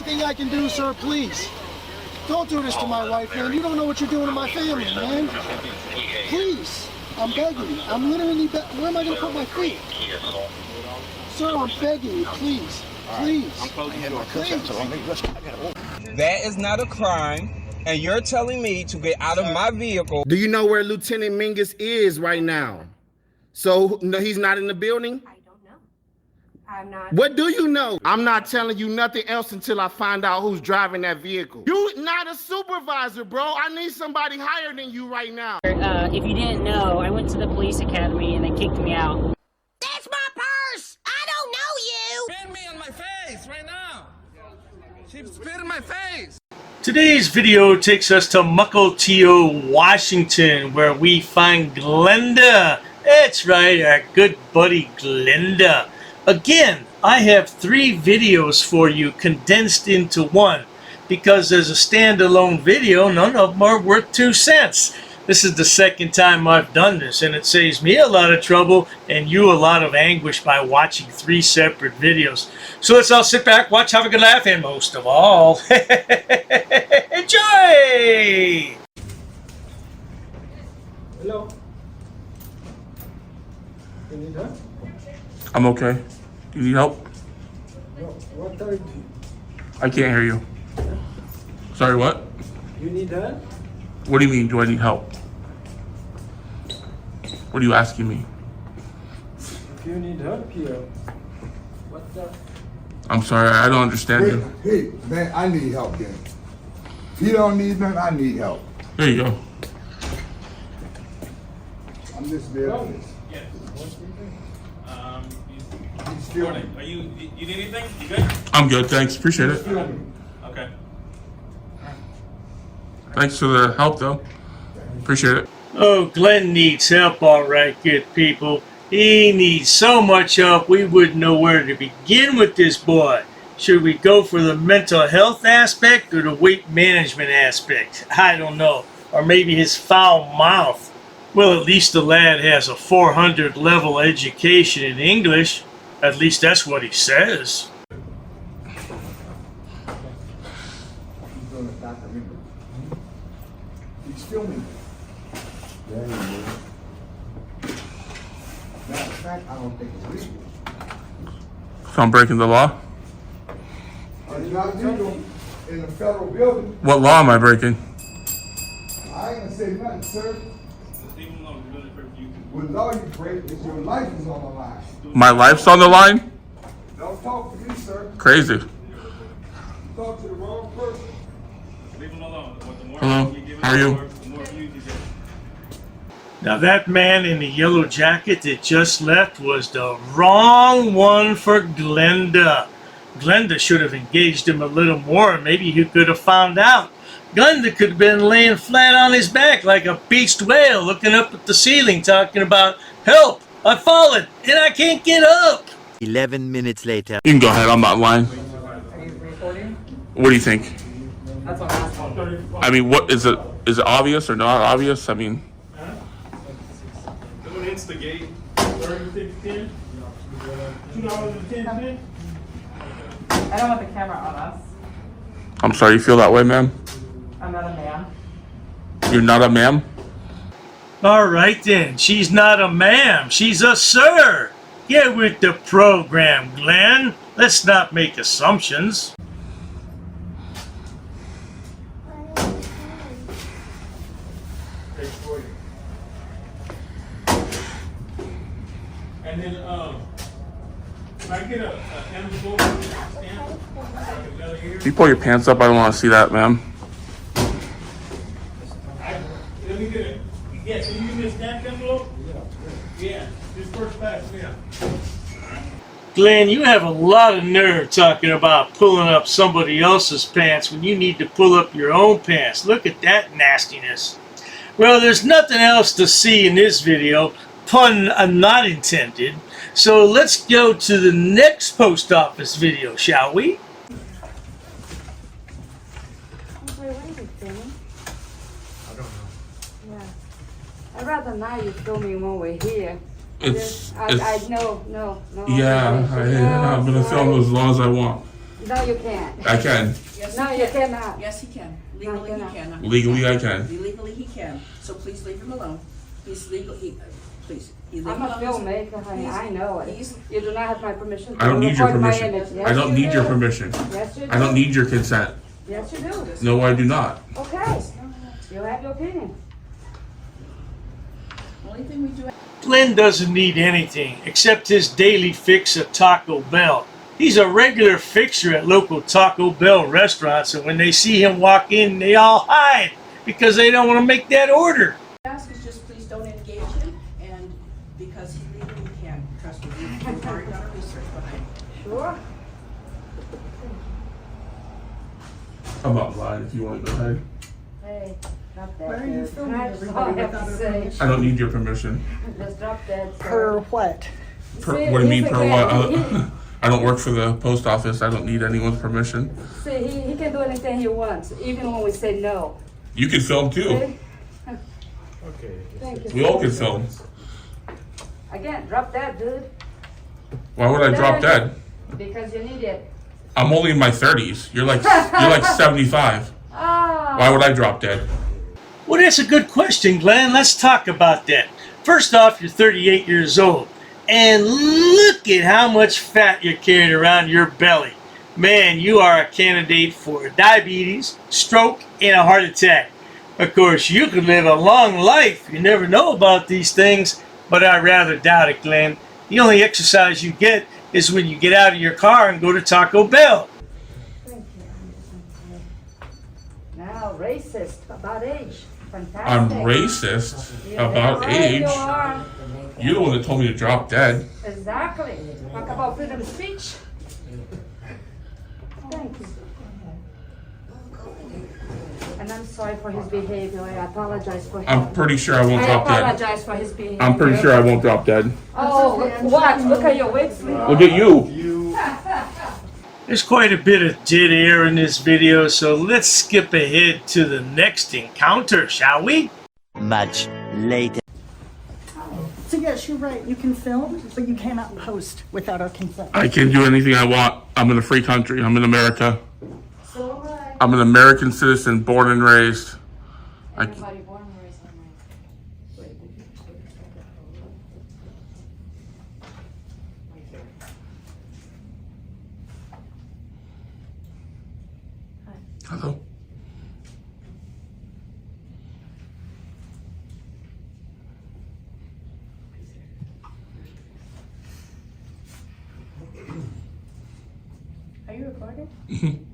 anything I can do, sir, please. Don't do this to my wife, man. You don't know what you're doing to my family, man. Please. I'm begging you. I'm literally where am I going to put my feet? Sir, I'm begging you, please. Please. Please. That is not a crime, and you're telling me to get out of my vehicle. Do you know where Lieutenant Mingus is right now? So, no, he's not in the building? I don't know. I'm not. What do you know? I'm not telling you nothing else until I find out who's driving that vehicle. You not a supervisor, bro. I need somebody higher than you right now. If you didn't know, I went to the police academy and they kicked me out. That's my purse! I don't know you! Spit me on my face right now. She spit in my face. Today's video takes us to Mukilteo, Washington, where we find Glenda. That's right, our good buddy Glenda. Again, I have 3 videos for you condensed into one, because as a standalone video, none of them are worth 2 cents. This is the second time I've done this, and it saves me a lot of trouble and you a lot of anguish by watching 3 separate videos. So let's all sit back, watch, have a good laugh, and most of all, enjoy! Hello? You need help? I'm okay. Do you need help? No. What are you? I can't hear you. Sorry, what? You need help? What do you mean, do I need help? What are you asking me? If you need help here, what the? I'm sorry, I don't understand you. Hey, man, I need help then. If you don't need nothing, I need help. There you go. I'm just building. Yes. He's filming. Are you need anything? You good? I'm good, thanks. Appreciate it. Okay. Thanks for the help, though. Appreciate it. Oh, Glenn needs help, all right, good people. He needs so much help, we wouldn't know where to begin with this boy. Should we go for the mental health aspect or the weight management aspect? I don't know. Or maybe his foul mouth. Well, at least the lad has a 400 level education in English. At least that's what he says. He's filming. There you go. Matter of fact, I don't think it's legal. So I'm breaking the law? It's not legal in a federal building. What law am I breaking? I ain't gonna say nothing, sir. What law you break is your life is on the line. My life's on the line? Don't talk to me, sir. Crazy. You talk to the wrong person. Leave him alone. The more Hello, you give him, how are you? the more views you get. Now that man in the yellow jacket that just left was the wrong one for Glenda. Glenda should have engaged him a little more. Maybe he could have found out. Glenda could have been laying flat on his back like a beached whale looking up at the ceiling talking about, help, I've fallen and I can't get up. 11 minutes later. You can go ahead, I'm not lying. Are you recording? What do you think? That's what I'm asking. I mean, what is it obvious or not obvious? I mean, Don't instigate. 30-10? $2.10? I don't want the camera on us. I'm sorry, you feel that way, ma'am? I'm not a man. You're not a ma'am? All right then, she's not a ma'am, she's a sir. Get with the program, Glenn. Let's not make assumptions. And then, can I get a envelope stamp? Can you pull your pants up? I don't want to see that, ma'am. Let me get it. Yeah, can you give me a stamp envelope? Yeah. Just first pass, yeah. Glenn, you have a lot of nerve talking about pulling up somebody else's pants when you need to pull up your own pants. Look at that nastiness. Well, there's nothing else to see in this video, pun not intended. So let's go to the next post office video, shall we? Wait, what are you filming? I don't know. Yeah. I'd rather not you filming when we're here. It's no. yeah, I'm gonna film as long as I want. No, you can't. I can. Yes, No, he you can. cannot. Yes, he can. Legally, he can. Legally, I can. Illegally, he can. So please leave him alone. He's legal. Please. I'm a filmmaker, honey. I know it. You do not have my permission. I don't need your record my permission. image. Yes, I don't you need your do. permission. Yes, you do. I don't need your consent. Yes, you do. No, I do not. Okay. You have your opinion. Only thing we do. Glenn doesn't need anything except his daily fix at Taco Bell. He's a regular fixture at local Taco Bell restaurants, and when they see him walk in, they all hide because they don't want to make that order. Ask is just please don't engage him, and because he legally can. Trust me, we've already done our research behind it. Sure. I'm not lying if you want to go ahead. Hey, drop that. Why are you dude. filming That's everybody all I have without to our say. permission? I don't need your permission. Just drop that. sir. Per what? What do you mean per what? I don't work for the post office. I don't need anyone's permission. See, he can do anything he wants, even when we say no. You can film too. See? Thank you. We all can film. Again, drop that, dude. Why would I drop dead? Because you need it. I'm only in my 30s. You're like 75. Ah. Why would I drop dead? Well, that's a good question, Glenn. Let's talk about that. First off, you're 38 years old. And look at how much fat you're carrying around your belly. Man, you are a candidate for diabetes, stroke, and a heart attack. Of course, you could live a long life. You never know about these things, but I rather doubt it, Glenn. The only exercise you get is when you get out of your car and go to Taco Bell. Thank you. Now, racist about age. Fantastic. I'm racist about age. You are. You're the one that told me to drop dead. Exactly. Talk about freedom of speech. Thank you. And I'm sorry for his behavior. I apologize for him. I'm pretty sure I won't I drop dead. apologize for his behavior. I'm pretty sure I won't drop dead. Oh, what? Look at your wig sleeve. Look at you. There's quite a bit of dead air in this video, so let's skip ahead to the next encounter, shall we? Much later. So yes, you're right. You can film, but you cannot post without our consent. I can do anything I want. I'm in a free country. I'm in America. So am I. I'm an American citizen, born and raised. Everybody born and raised in America. Hello. Are you recording?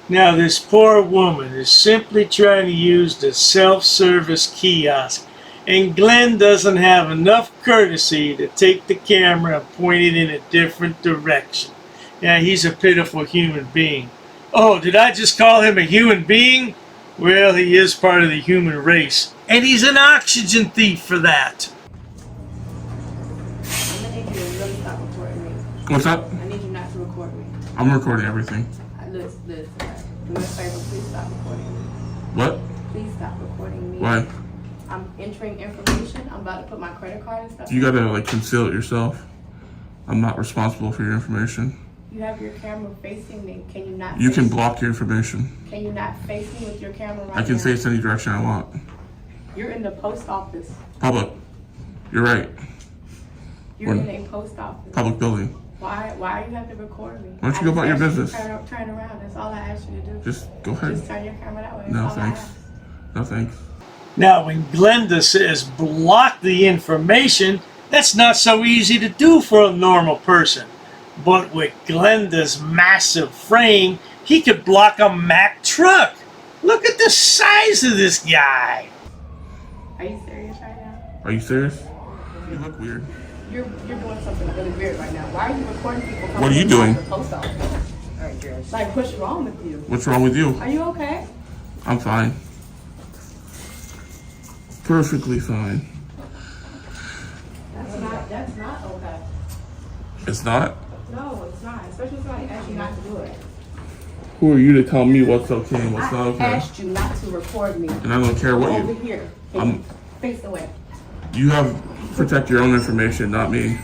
Now, this poor woman is simply trying to use the self-service kiosk, and Glenn doesn't have enough courtesy to take the camera and point it in a different direction. Yeah, he's a pitiful human being. Oh, did I just call him a human being? Well, he is part of the human race, and he's an oxygen thief for that. I'm gonna need you to really stop recording me. What's up? I need you not to record me. I'm recording everything. Listen, do me a favor, please stop recording me. What? Please stop recording me. Why? I'm entering information. I'm about to put my credit card and stuff. You gotta like conceal it yourself. I'm not responsible for your information. You have your camera facing me. Can you not? You can block your information. Can you not face me with your camera right now? I can face any direction I want. You're in the post office. Public. You're right. You're When- in a post office. Public building. Why you have to record me? Why don't you go about your business? Turn around. That's all I asked you to do. Just go ahead. Just turn your camera that way. That's No all I thanks. asked. No thanks. Now, when Glenda says block the information, that's not so easy to do for a normal person. But with Glenda's massive frame, he could block a Mack truck. Look at the size of this guy. Are you serious right now? Are you serious? You look weird. You're doing something really weird right now. Why are you recording people? What are you doing? The post office. Like, what's wrong with you? What's wrong with you? Are you okay? I'm fine. Perfectly fine. That's not okay. It's not? No, it's not. Especially if somebody asks you not to do it. Who are you to tell me what's okay and what's not I okay? asked you not to record me. And I don't care what Over you... here. I'm- Face away. You have... Protect your own information, not me.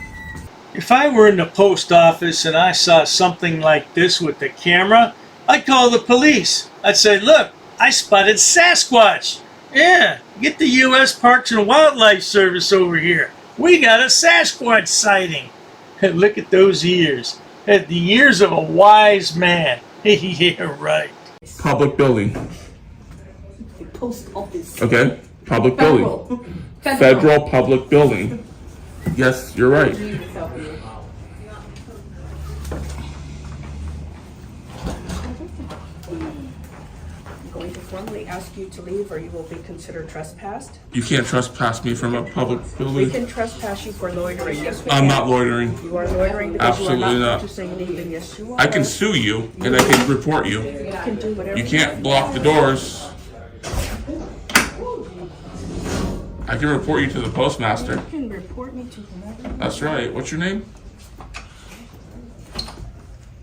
If I were in the post office and I saw something like this with the camera, I'd call the police. I'd say, look, I spotted Sasquatch. Yeah, get the U.S. Parks and Wildlife Service over here. We got a Sasquatch sighting. And look at those ears. The ears of a wise man. Yeah, right. Public building. Post office. Okay? Public building. Federal public building. Yes, you're right. I'm going to formally ask you to leave or you will be considered trespassed. You can't trespass me from a public We building. can trespass you for loitering. Yes, we I'm can. not loitering. You are loitering because Absolutely you are not not. purchasing anything. Yes, you are. I can sue you and I can report you. You can do whatever You can't block the doors. I can report you to the postmaster. You can report me to whomever. That's right. What's your name?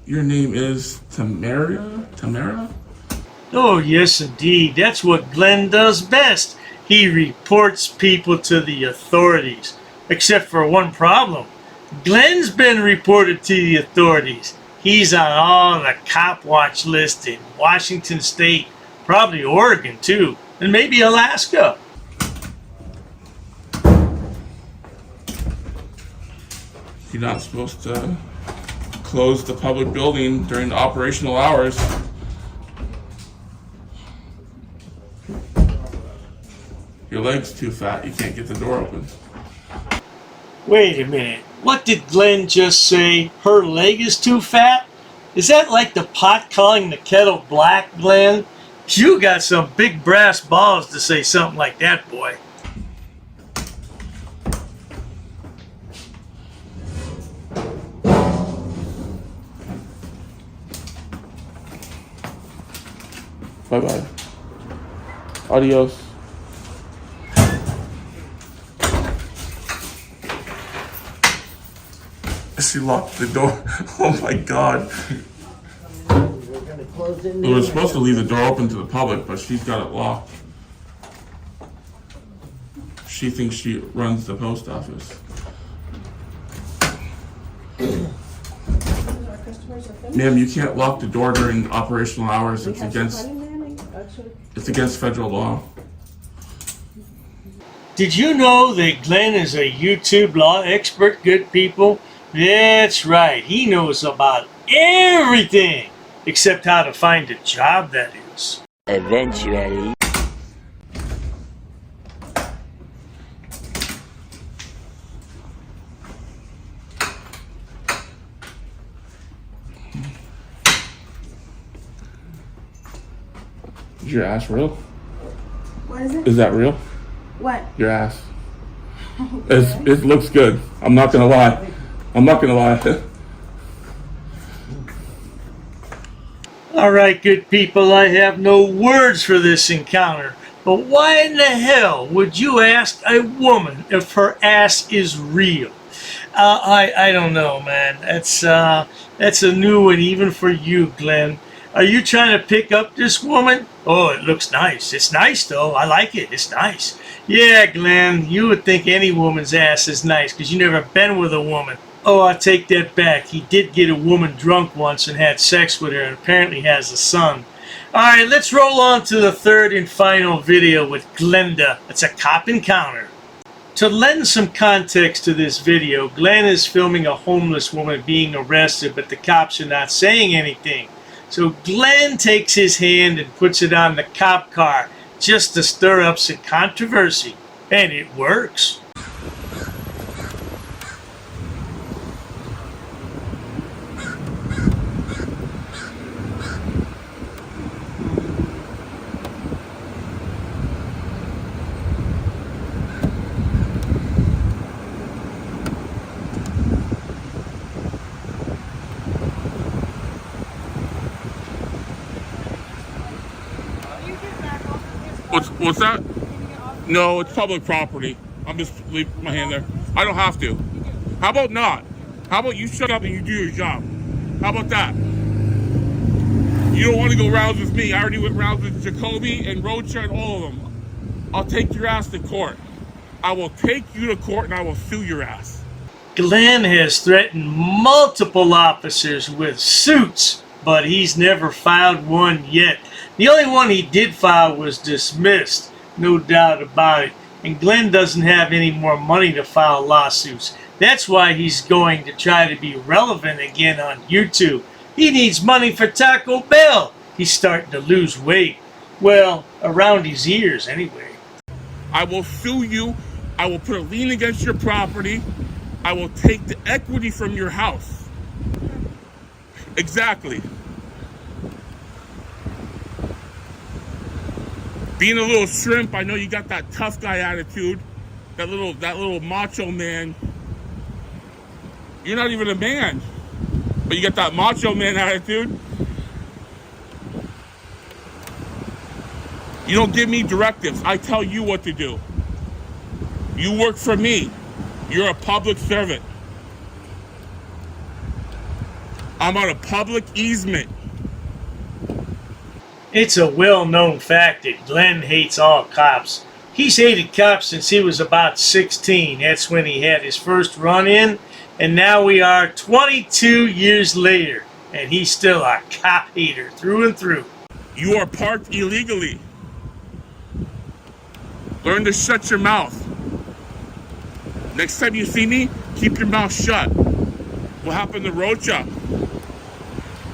Your name is Tamara? Tamara? Oh, yes, indeed. That's what Glenn does best. He reports people to the authorities. Except for one problem. Glenn's been reported to the authorities. He's on all the cop watch list in Washington State, probably Oregon too, and maybe Alaska. You're not supposed to close the public building during the operational hours. Your leg's too fat. You can't get the door open. Wait a minute. What did Glenn just say? Her leg is too fat? Is that like the pot calling the kettle black, Glenn? You got some big brass balls to say something like that, boy. Bye-bye. Adios. She locked the door. Oh my God. We were supposed to leave the door open to the public, but she's got it locked. She thinks she runs the post office. Ma'am, you can't lock the door during operational hours. It's against federal law. Did you know that Glenn is a YouTube law expert, good people? That's right. He knows about everything except how to find a job, that is. Eventually. Is your ass real? What is it? Is that real? What? Your ass. It looks good. I'm not gonna lie. I'm not gonna lie. All right, good people, I have no words for this encounter. But why in the hell would you ask a woman if her ass is real? I don't know, man. That's a new one even for you, Glenn. Are you trying to pick up this woman? Oh, it looks nice. It's nice, though. I like it. It's nice. Yeah, Glenn, you would think any woman's ass is nice because you never been with a woman. Oh, I take that back. He did get a woman drunk once and had sex with her and apparently has a son. All right, let's roll on to the third and final video with Glenda. It's a cop encounter. To lend some context to this video, Glenn is filming a homeless woman being arrested, but the cops are not saying anything. So Glenn takes his hand and puts it on the cop car just to stir up some controversy. And it works. What's that? No, it's public property. I'm just leaving my hand there. I don't have to. How about not? How about you shut up and you do your job? How about that? You don't want to go rounds with me. I already went rounds with Jacoby and Roadshaw and all of them. I'll take your ass to court. I will take you to court and I will sue your ass. Glenn has threatened multiple officers with suits, but he's never filed one yet. The only one he did file was dismissed, no doubt about it. And Glenn doesn't have any more money to file lawsuits. That's why he's going to try to be relevant again on YouTube. He needs money for Taco Bell. He's starting to lose weight. Well, around his ears anyway. I will sue you. I will put a lien against your property. I will take the equity from your house. Exactly. Being a little shrimp, I know you got that tough guy attitude, that little macho man. You're not even a man, but you got that macho man attitude. You don't give me directives. I tell you what to do. You work for me. You're a public servant. I'm on a public easement. It's a well-known fact that Glenn hates all cops. He's hated cops since he was about 16. That's when he had his first run-in. And now we are 22 years later. And he's still a cop hater through and through. You are parked illegally. Learn to shut your mouth. Next time you see me, keep your mouth shut. What happened to Rocha?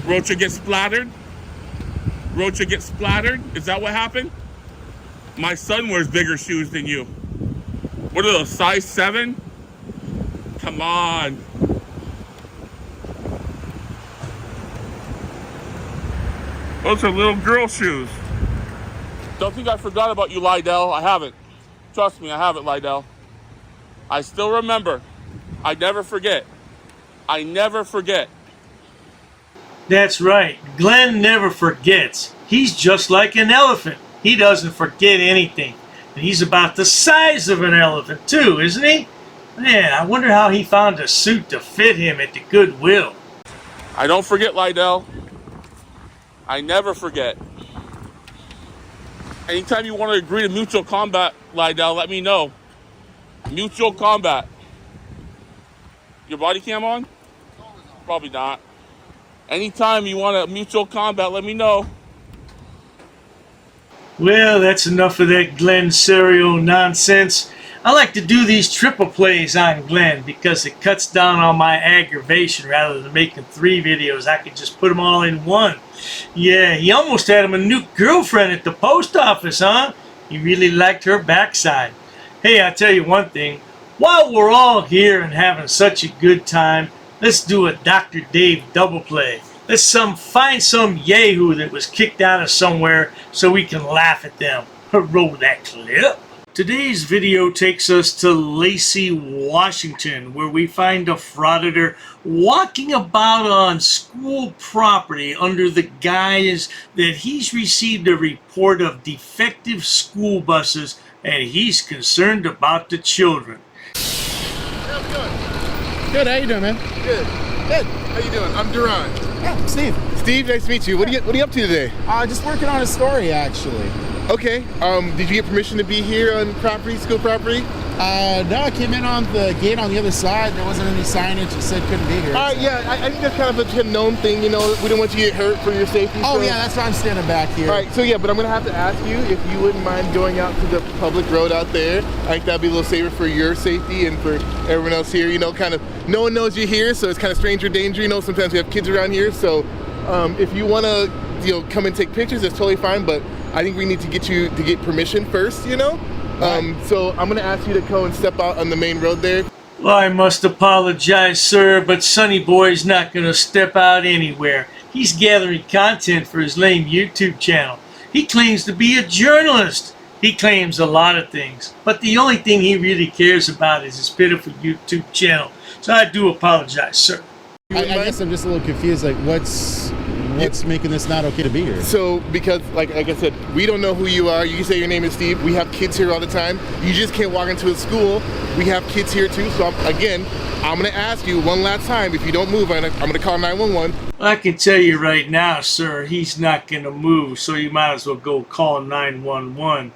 Rocha gets splattered? Rocha gets splattered? Is that what happened? My son wears bigger shoes than you. What are those, size 7? Come on. Those are little girl shoes. Don't think I forgot about you, Lydell. I haven't. Trust me, I haven't, Lydell. I still remember. I never forget. I never forget. That's right. Glenn never forgets. He's just like an elephant. He doesn't forget anything. And he's about the size of an elephant too, isn't he? Man, I wonder how he found a suit to fit him at the Goodwill. I don't forget, Lydell. I never forget. Anytime you want to agree to mutual combat, Lydell, let me know. Mutual combat. Your body cam on? Probably not. Anytime you want a mutual combat, let me know. Well, that's enough of that Glenn Serio nonsense. I like to do these triple plays on Glenn because it cuts down on my aggravation rather than making 3 videos. I could just put them all in one. Yeah, he almost had him a new girlfriend at the post office, huh? He really liked her backside. Hey, I'll tell you one thing. While we're all here and having such a good time, let's do a Dr. Dave double play. Let's find some yahoo that was kicked out of somewhere so we can laugh at them. Roll that clip. Today's video takes us to Lacey, Washington, where we find a frauditor walking about on school property under the guise that he's received a report of defective school buses and he's concerned about the children. How's it going? Good, how you doing, man? Good. Good. How you doing? I'm Duran. Yeah, Steve. Steve, nice to meet you. What are you up to today? Just working on a story, actually. Okay. Did you get permission to be here on property, school property? No, I came in on the gate on the other side. There wasn't any signage. It said couldn't be here. Yeah, I think that's kind of a known thing, you know. We don't want you to get hurt for your safety. Oh, so. Yeah, that's why I'm standing back here. All right, so yeah, but I'm going to have to ask you if you wouldn't mind going out to the public road out there. I think that'd be a little safer for your safety and for everyone else here. You know, kind of, no one knows you're here, so it's kind of stranger danger. You know, sometimes we have kids around here, so if you want to, you know, come and take pictures, that's totally fine, but I think we need to get you to get permission first, you know? So I'm going to ask you to go and step out on the main road there. Well, I must apologize, sir, but Sonny Boy's not going to step out anywhere. He's gathering content for his lame YouTube channel. He claims to be a journalist. He claims a lot of things, but the only thing he really cares about is his pitiful YouTube channel. So I do apologize, sir. I guess I'm just a little confused, like what's making this not okay to be here? So, because, like I said, we don't know who you are. You say your name is Steve. We have kids here all the time. You just can't walk into a school. We have kids here too. So, I'm going to ask you one last time. If you don't move, I'm going to call 911. I can tell you right now, sir, he's not going to move, so you might as well go call 911.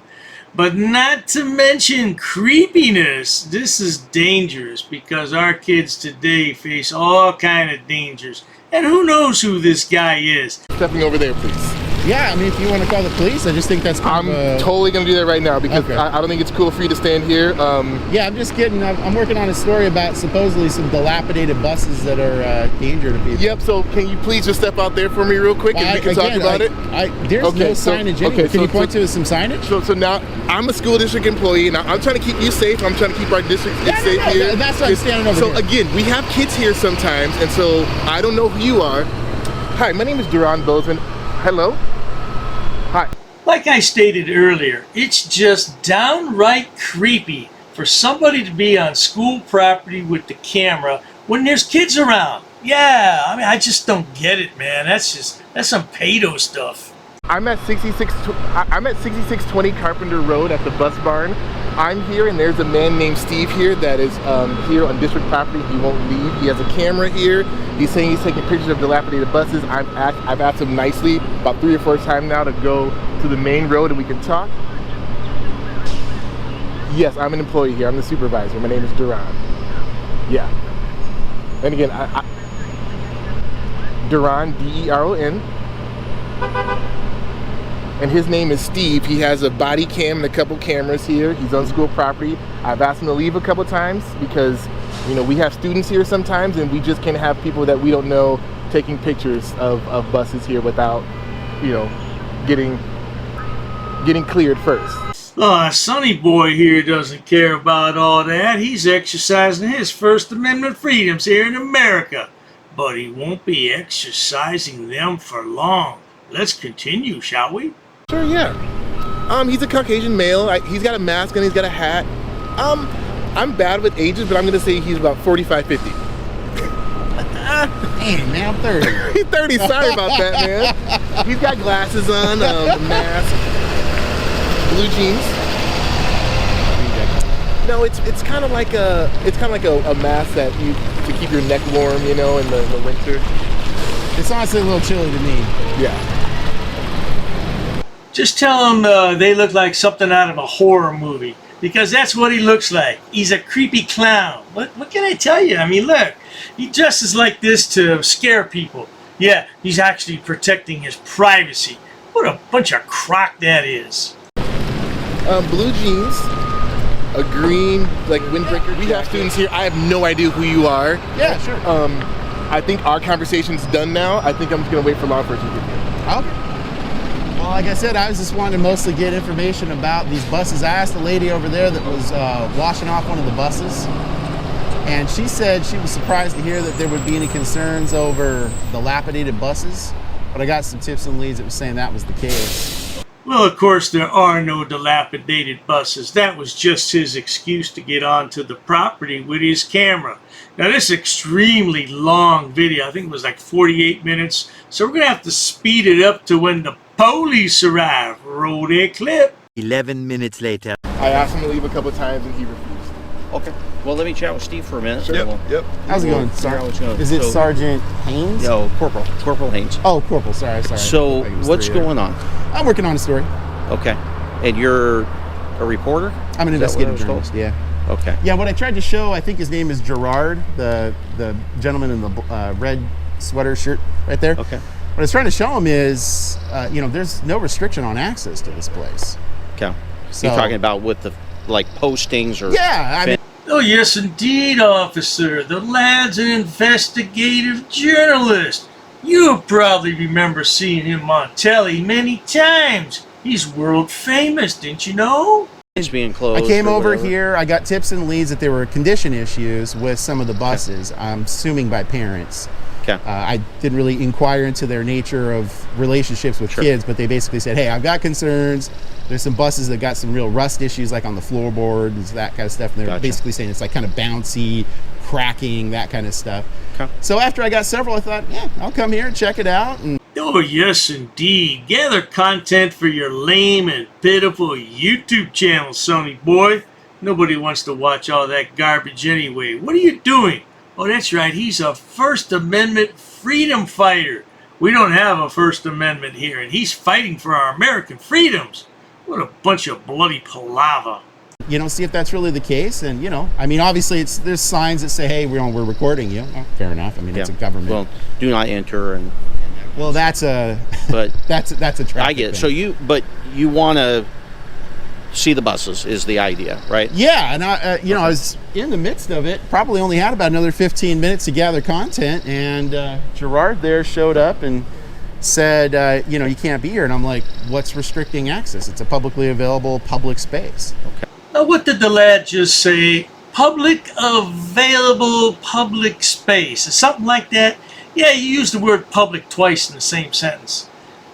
But not to mention creepiness. This is dangerous because our kids today face all kind of dangers. And who knows who this guy is? Stepping over there, please. Yeah, I mean, if you want to call the police, I just think that's kind I'm totally going to do that right now because Okay. I don't think it's cool for you to stand here. Yeah, I'm just kidding. I'm working on a story about supposedly some dilapidated buses that are danger to people. Yep, so can you please just step out there for me real quick and we can talk about it? There's no signage anywhere. Can you point to some signage? So now, I'm a school district employee. Now, I'm trying to keep you safe. I'm trying to keep our district safe here. That's why I'm standing over here. So again, we have kids here sometimes, and so I don't know who you are. Hi, my name is Duran Bozeman. Hello? Hi. Like I stated earlier, it's just downright creepy for somebody to be on school property with the camera when there's kids around. Yeah, I mean, I just don't get it, man. That's some pedo stuff. I'm at 6620 Carpenter Road at the bus barn. I'm here, and there's a man named Steve here that is here on district property. He won't leave. He has a camera here. He's saying he's taking pictures of dilapidated buses. I've asked him nicely about 3 or 4 times now to go to the main road and we can talk. Yes, I'm an employee here. I'm the supervisor. My name is Duran. Yeah. And again, Duran, D-E-R-O-N. And his name is Steve. He has a body cam and a couple cameras here. He's on school property. I've asked him to leave a couple times because, you know, we have students here sometimes and we just can't have people that we don't know taking pictures of buses here without, you know, getting cleared first. Sonny boy here doesn't care about all that. He's exercising his First Amendment freedoms here in America. But he won't be exercising them for long. Let's continue, shall we? Sure, yeah. He's a Caucasian male. He's got a mask and he's got a hat. I'm bad with ages, but I'm gonna say he's about 45, 50. Damn, man, I'm 30. He's 30, sorry about that, man. He's got glasses on, a mask, blue jeans. No, it's kind of like a mask that you to keep your neck warm, you know, in the winter. It's honestly a little chilly to me. Yeah. Just tell him they look like something out of a horror movie, because that's what he looks like. He's a creepy clown. What can I tell you? I mean, look, he dresses like this to scare people. Yeah, he's actually protecting his privacy. What a bunch of crock that is. Blue jeans, a green windbreaker. We have students here. I have no idea who you are. Yeah, sure. I think our conversation's done now. I think I'm just gonna wait for law enforcement to get here. Okay. Well, like I said, I was just wanting to mostly get information about these buses. I asked the lady over there that was washing off one of the buses, and she said she was surprised to hear that there would be any concerns over dilapidated buses, but I got some tips and leads that was saying that was the case. Well, of course, there are no dilapidated buses. That was just his excuse to get onto the property with his camera. Now, this extremely long video, I think it was like 48 minutes, so we're going to have to speed it up to when the police arrive. Roll their clip. 11 minutes later. I asked him to leave a couple times and he refused. Okay. Well, let me chat with Steve for a minute. Sure. Yep. How's it going, Sergeant? Is it Sergeant Haynes? No, Corporal Haynes. Oh, Corporal, sorry. So, what's going on? I'm working on a story. Okay. And you're a reporter? I'm an investigative journalist, yeah. Okay. Yeah, what I tried to show, I think his name is Gerard, the gentleman in the red sweater shirt right there. Okay. What I was trying to show him is, there's no restriction on access to this place. Okay. So, you're talking about with the, postings or... Yeah, I mean... Oh, yes, indeed, officer. The lad's an investigative journalist. You probably remember seeing him on telly many times. He's world famous, didn't you know? He's being closed. I came over here. I got tips and leads that there were condition issues with some of the buses. I'm assuming by parents. Okay. I didn't really inquire into their nature of relationships with kids, but they basically said, hey, I've got concerns. There's some buses that got some real rust issues, like on the floorboards, that kind of stuff. And they're basically saying it's like kind of bouncy, cracking, that kind of stuff. Okay. So after I got several, I thought, yeah, I'll come here and check it out. And oh, yes, indeed. Gather content for your lame and pitiful YouTube channel, Sonny boy. Nobody wants to watch all that garbage anyway. What are you doing? Oh, that's right. He's a First Amendment freedom fighter. We don't have a First Amendment here, and he's fighting for our American freedoms. What a bunch of bloody palaver. You know, see if that's really the case. And, you know, I mean, obviously there's signs that say, hey, we're recording you. Oh, fair enough. I mean, it's a government. Well, do not enter and well, that's a but that's a traffic I get it. thing. So you want to see the buses is the idea, right? Yeah, and I I was in the midst of it. Probably only had about another 15 minutes to gather content, and Gerard there showed up and said, you know, you can't be here. And I'm like, what's restricting access? It's a publicly available public space. Okay. Now, what did the lad just say? Public available public space, or something like that? Yeah, you used the word public twice in the same sentence.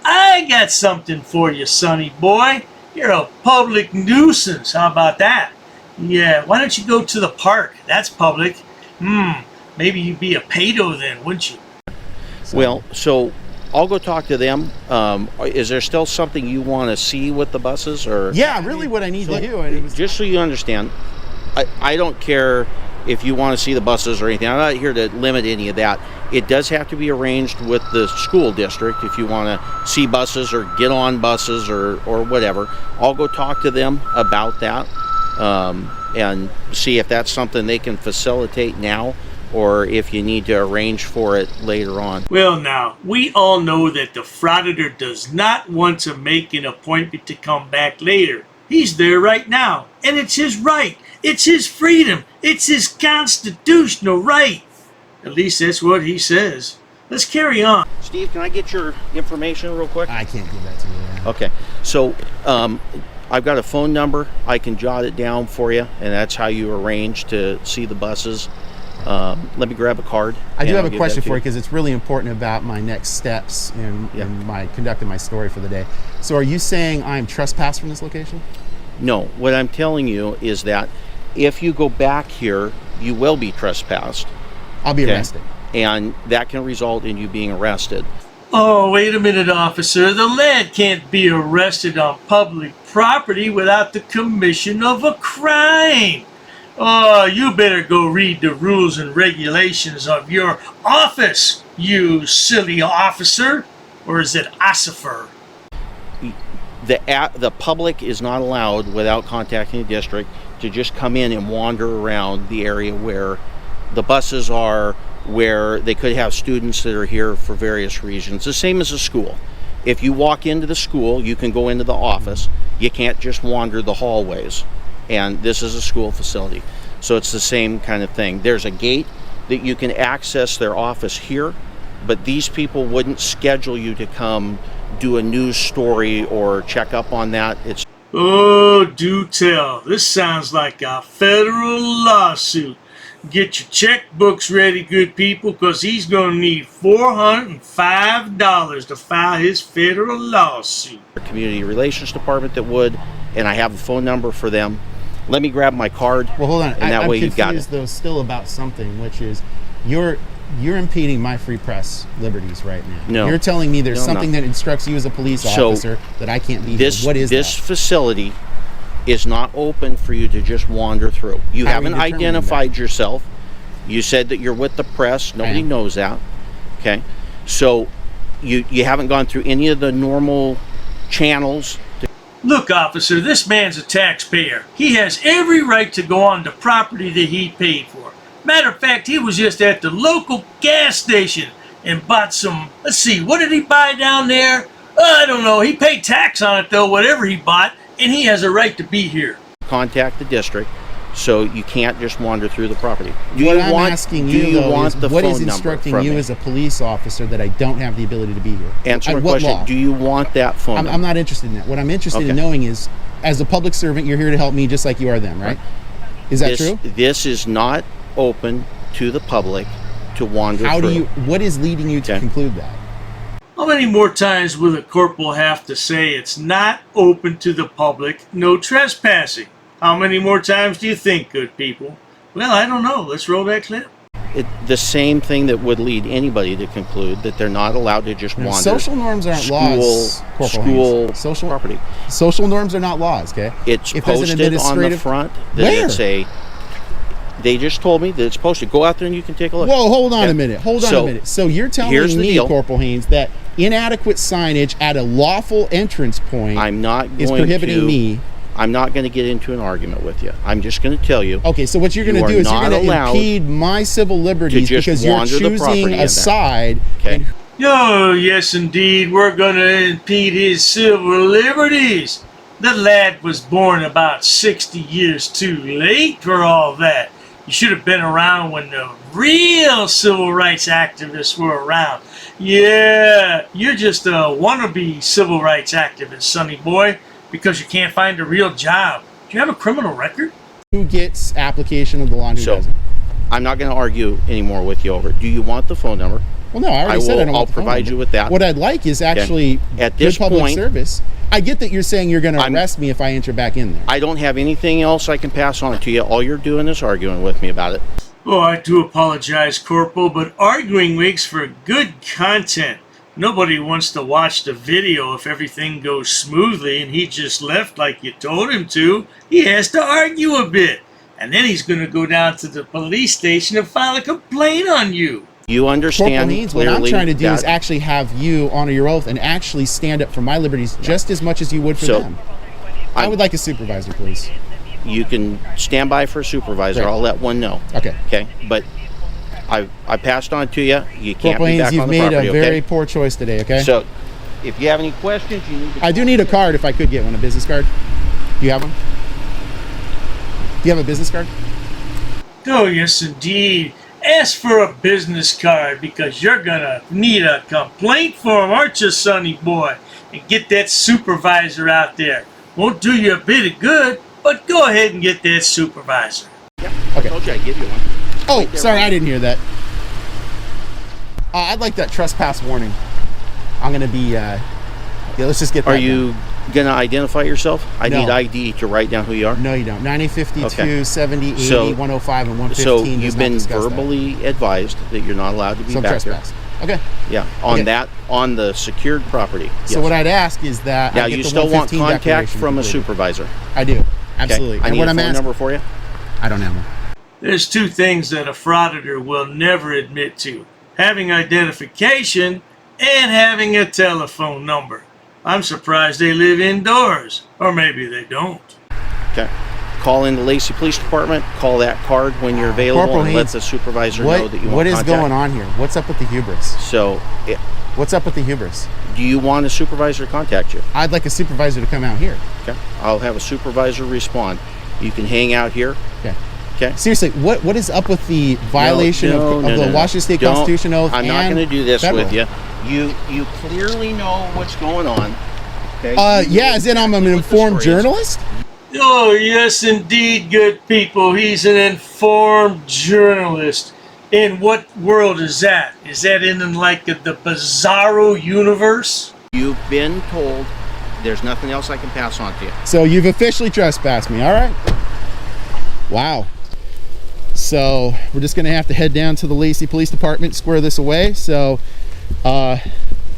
I got something for you, sonny boy. You're a public nuisance. How about that? Yeah, why don't you go to the park? That's public. Maybe you'd be a pedo then, wouldn't you? Well, so I'll go talk to them. Is there still something you want to see with the buses, or? Yeah, really, what I need to do. And it was just so you understand, I don't care if you want to see the buses or anything. I'm not here to limit any of that. It does have to be arranged with the school district if you want to see buses or get on buses or whatever. I'll go talk to them about that and see if that's something they can facilitate now, or if you need to arrange for it later on. Well, now, we all know that the Frauditor does not want to make an appointment to come back later. He's there right now, and it's his right. It's his freedom. It's his constitutional right. At least that's what he says. Let's carry on. Steve, can I get your information real quick? I can't give that to you. Yeah. Okay, so I've got a phone number. I can jot it down for you, and that's how you arrange to see the buses. Let me grab a card. I do have a question for you because it's really important about my next steps in my conducting my story for the day. So are you saying I'm trespassed from this location? No, what I'm telling you is that if you go back here, you will be trespassed. I'll be arrested. And that can result in you being arrested. Oh, wait a minute, officer. The lad can't be arrested on public property without the commission of a crime. Oh, you better go read the rules and regulations of your office, you silly officer. Or is it ossifer? The public is not allowed, without contacting the district, to just come in and wander around the area where the buses are, where they could have students that are here for various reasons. The same as a school. If you walk into the school, you can go into the office. You can't just wander the hallways. And this is a school facility. So it's the same kind of thing. There's a gate that you can access their office here, but these people wouldn't schedule you to come do a news story or check up on that. It's Oh, do tell. This sounds like a federal lawsuit. Get your checkbooks ready, good people, because he's going to need $405 to file his federal lawsuit. Community Relations Department that would, and I have a phone number for them. Let me grab my card. Well, hold on. And that way I'm you've got it. confused, though, still about something, which is you're impeding my free press liberties right now. No. You're telling me there's something that instructs you as a police officer that I can't be here. What is this that? facility is not open for you to just wander through. You haven't identified yourself. You said that you're with the press. Nobody knows that. Okay. So you haven't gone through any of the normal channels. Look, officer, this man's a taxpayer. He has every right to go on the property that he paid for. Matter of fact, he was just at the local gas station and bought some, let's see, what did he buy down there? I don't know. He paid tax on it, though, whatever he bought, and he has a right to be here. Contact the district, so you can't just wander through the property. What I'm asking you, though, is what is instructing you as a police officer that I don't have the ability to be here? Answer my question. Law? Do you want that phone number? I'm not interested in that. What I'm interested in knowing is, as a public servant, you're here to help me just like you are them, right? Is that true? This is not open to the public to wander through. What is leading you to conclude that? How many more times will the corporal have to say it's not open to the public, no trespassing? How many more times do you think, good people? Well, I don't know. Let's roll that clip. The same thing that would lead anybody to conclude that they're not allowed to just wander. Social norms aren't laws. School social property. Social norms are not laws. Okay. It's posted on the front. They just told me that it's posted. Go out there and you can take a look. Whoa, hold on a minute. Hold on a minute. So you're telling me, Corporal Haynes, that inadequate signage at a lawful entrance point is prohibiting me. I'm not going to get into an argument with you. I'm just going to tell you. Okay, so what you're going to do is you're going to impede my civil liberties because you're choosing a side. Okay. Oh, yes, indeed. We're going to impede his civil liberties. The lad was born about 60 years too late for all that. You should have been around when the real civil rights activists were around. Yeah, you're just a wannabe civil rights activist, sonny boy, because you can't find a real job. Do you have a criminal record? Who gets application of the law and who doesn't? I'm not going to argue anymore with you over it. Do you want the phone number? Well, no, I already said I don't want the phone number. I'll provide you with that. What I'd like is actually at this good public point, service. I get that you're saying you're going to arrest me if I enter back in there. I don't have anything else I can pass on to you. All you're doing is arguing with me about it. Oh, I do apologize, Corporal, but arguing makes for good content. Nobody wants to watch the video if everything goes smoothly and he just left like you told him to. He has to argue a bit. And then he's going to go down to the police station and file a complaint on you. You understand Corporal Means, clearly what I'm trying to do is actually have you honor your oath and actually stand up for my liberties just as much as you would for them. I would like a supervisor, please. You can stand by for a supervisor. I'll let one know. Okay. Okay. But I passed on to you. You can't Corporal be back Means, on the you've property. made a very poor choice today. Okay. So, if you have any questions, you need to. I do need a card if I could get one, a business card. Do you have one? Do you have a business card? Oh, yes, indeed. Ask for a business card because you're going to need a complaint form, aren't you, sonny boy? And get that supervisor out there. Won't do you a bit of good, but go ahead and get that supervisor. Yep. Okay. Okay, I give you one. Oh, right sorry, I didn't hear that. I'd like that trespass warning. I'm going to be, yeah, let's just get that. Are you going to identify yourself? I No. need ID to write down who you are. No, you don't. 9052, Okay. 70, 80, So- 105, and 115. So does you've not been discuss that. verbally advised that you're not allowed to be So back trespass. there. Okay. Yeah, on the secured property. So Yes. what I'd ask is that Now I get you the still want 115 contact declaration from a completed. supervisor. I do. Absolutely. Okay. I And need what a I'm phone asking, number for you. I don't have one. There's two things that a frauditor will never admit to. Having identification and having a telephone number. I'm surprised they live indoors. Or maybe they don't. Okay. Call in the Lacey Police Department. Call that card when you're available Corporal and let Haynes, the supervisor know that you want What is contact. going on here? What's up with the hubris? So, What's up with the hubris? do you want a supervisor to contact you? I'd like a supervisor to come out here. Okay. I'll have a supervisor respond. You can hang out here. Okay. Okay. Seriously, what is up with the violation of the Washington State Don't. Constitution oath? I'm not and going to do this federal? with you. You clearly know what's going on. Okay. Yeah, as in I'm an informed journalist? Oh, yes, indeed, good people. He's an informed journalist. In what world is that? Is that in like the bizarro universe? You've been told there's nothing else I can pass on to you. So you've officially trespassed me, all right? Wow. So we're just gonna have to head down to the Lacey Police Department, square this away. So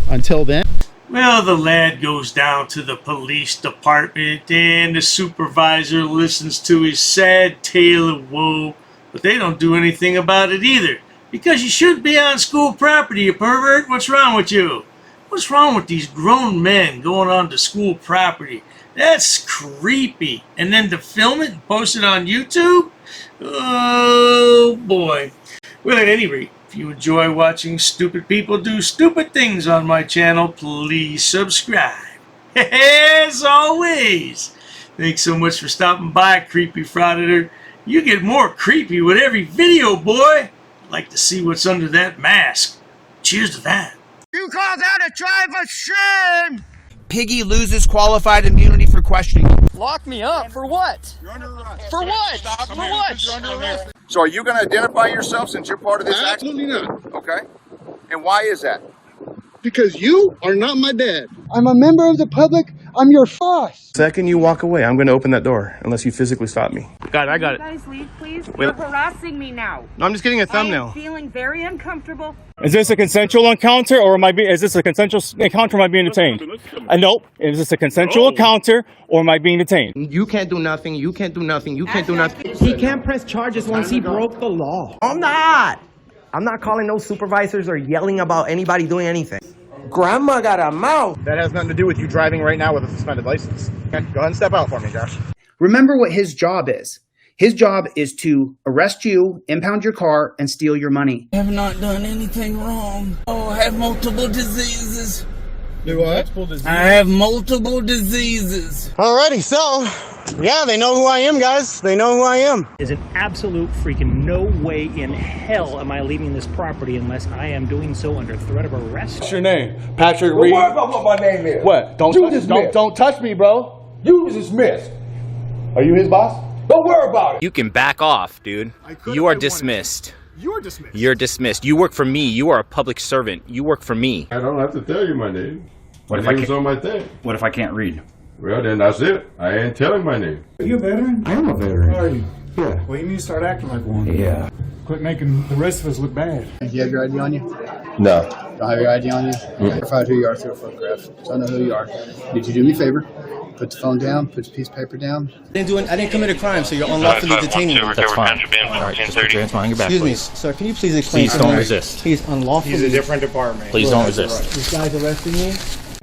until then. Well, the lad goes down to the police department and the supervisor listens to his sad tale of woe, but they don't do anything about it either. Because you shouldn't be on school property, you pervert. What's wrong with you? What's wrong with these grown men going on to school property? That's creepy. And then to film it and post it on YouTube? Oh boy. Well, at any rate, if you enjoy watching stupid people do stupid things on my channel, please subscribe. As always, thanks so much for stopping by, Creepy Frauditor. You get more creepy with every video, boy. I'd like to see what's under that mask. Cheers to that. You call that a drive of shame! Piggy loses qualified immunity for questioning. Lock me up? For what? You're under arrest. For what? Stop. For what? You're under arrest. So are you going to identify yourself since you're part of this act? Absolutely not. Okay. And why is that? Because you are not my dad. I'm a member of the public. I'm your boss. Second you walk away, I'm going to open that door unless you physically stop me. Got it, I got You guys leave, please. Wait. You're harassing me now. No, I'm just getting a I thumbnail. am feeling very uncomfortable. Is this a consensual encounter, or is this a consensual encounter? Am I being detained? Nope. Is this a consensual encounter, or am I being detained? You can't do nothing. You can't do nothing. You can't do nothing. He can't press charges once he broke the law. I'm not calling no supervisors or yelling about anybody doing anything. Grandma got a mouth. That has nothing to do with you driving right now with a suspended license. Okay, go ahead and step out for me, Josh. Remember what his job is. His job is to arrest you, impound your car, and steal your money. I have not done anything wrong. Oh, I have multiple diseases. Do what? I have multiple diseases. Alrighty, so, yeah, they know who I am, guys. They know who I am. Is an absolute freaking no way in hell am I leaving this property unless I am doing so under threat of arrest. What's your name? Patrick Reed. What about what my name is? What? Don't touch me, bro. You was dismissed. Are you his boss? Don't worry about it. You can back off, dude. You are dismissed. You're dismissed. You're dismissed. You work for me. You are a public servant. You work for me. I don't have to tell you my name. What My name's on my thing. What if I can't read? Well, then that's it. I ain't telling my name. Are you a veteran? I am a veteran. How are you? Yeah. Well, you need to start acting like one. Yeah. Quit making the rest of us look bad. Do you have your ID on you? No. Don't have your ID on you? Verify who you are through a photograph. So I know who you are. Did you do me a favor? Put the phone down, put a piece of paper down. I didn't commit a crime, so you're unlawfully detaining me. That's fine. All right, just put your hands behind your back, Excuse me, please. sir, can you please explain Please to don't me? resist. He's unlawfully... He's a different department. Please don't resist. This guy's arresting me?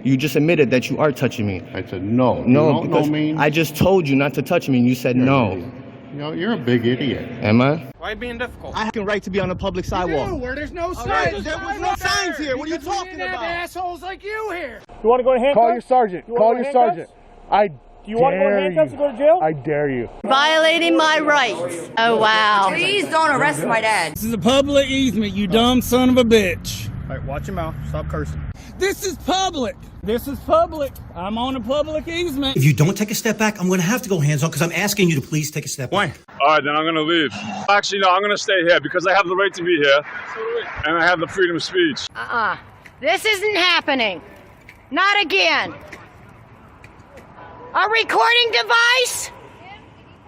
You just admitted that you are touching me. I said no. No, You because don't mean? I just told you not to touch me and you said no. You know, you're a big idiot. Am I? Why are you being difficult? I have a right to be on a public sidewalk. Where there's no signs. There was no signs here. What are you talking about? Assholes like you here. You want to go to handcuffs? Call your sergeant. Call your sergeant. You want to go to handcuffs and go to jail? I dare you. Violating my rights. Oh, wow. Please don't arrest my dad. This is a public easement, you dumb son of a bitch. All right, watch your mouth. Stop cursing. This is public. This is public. I'm on a public easement. If you don't take a step back, I'm going to have to go hands-on because I'm asking you to please take a step back. All right, then I'm going to leave. Actually, no, I'm going to stay here because I have the right to be here. And I have the freedom of speech. This isn't happening. Not again. A recording device?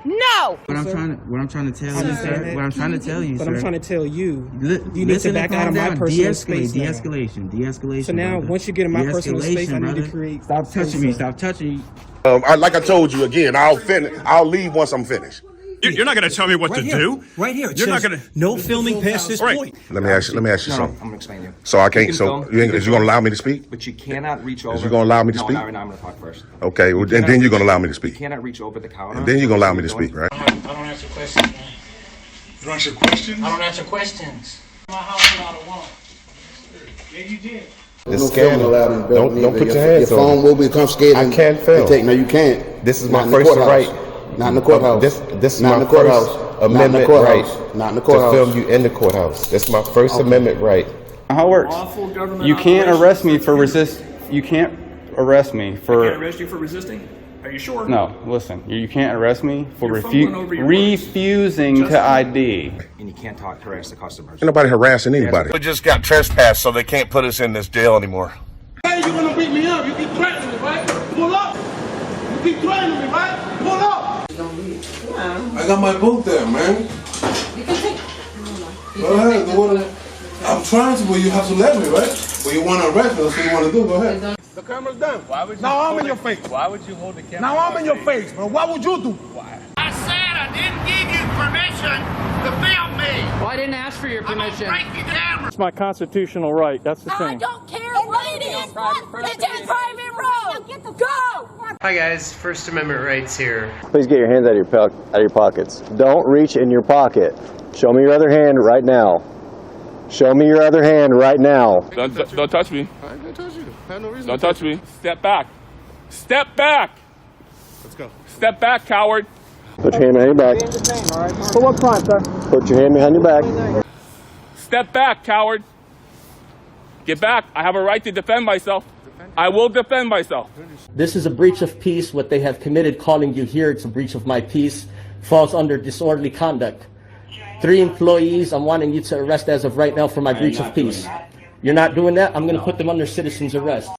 No. What I'm trying to tell you, sir. What I'm trying to tell you, sir. But I'm trying to tell you, you need Listen to back out of my personal space now. De-escalation. So now, once you get in my personal space, I need to create... Stop touching me. Stop touching me. Like I told you again, I'll leave once I'm finished. You're not going to tell me what to do? Right here. It You're says not going to... no filming past this point. Let me ask you something. I'm going to explain to you. So I can't. You So can you ain't, is you gonna allow me to speak? But you cannot reach over... Is you gonna allow me to speak? No, I'm going to talk first. Okay. Well, and then you're gonna allow me to You speak. cannot reach over the counter. And then you're gonna allow me to speak, right? I don't answer questions, man. You don't answer questions? I don't answer questions. My house without a warrant. Yeah, you did. This scam. Don't put your hands on. Your phone will be confiscated. I can't film. No, you can't. This is my first right. Not in the courthouse. This is Not my in the courthouse. first amendment right. Not in the courthouse. To film you in the courthouse. That's my first amendment right. How it works? You can't arrest me for resist. You can't arrest me for. I can't arrest you for resisting? Are you sure? No, listen. You can't arrest me for You're fumbling over your refusing to ID. And you can't harass the customers. Ain't nobody harassing anybody. We just got trespassed, so they can't put us in this jail anymore. Hey, you're gonna beat me up. You keep threatening me, right? Pull up. You keep threatening me, right? Pull up. I got my book there, man. You can take... Go ahead. I'm trying to, but you have to let me, right? But you want to arrest me, that's what you want to do. Go ahead. The camera's done. Now I'm in your face. Why would you hold the camera? Now I'm in your face, bro. What would you do? I said I didn't give you permission to film me. Well, I didn't ask for your permission. Break the camera. It's my constitutional right. That's the I thing. don't care what it is. It's a private road. Go. Hi, guys. First Amendment rights here. Please get your hands out of your pockets. Don't reach in your pocket. Show me your other hand right now. Show me your other hand right now. Don't touch me. I ain't gonna touch you. I have no reason Don't touch me. Step back. Step back. Let's go. Step back, coward. Put your hand behind your back. For what crime, sir? Put your hand behind your back. Step back, coward. Get back. I have a right to defend myself. I will defend myself. This is a breach of peace. What they have committed calling you here, it's a breach of my peace, falls under disorderly conduct. 3 employees I'm wanting you to arrest as of right now for my breach of peace. You're not doing that, I'm going to put them under citizen's arrest.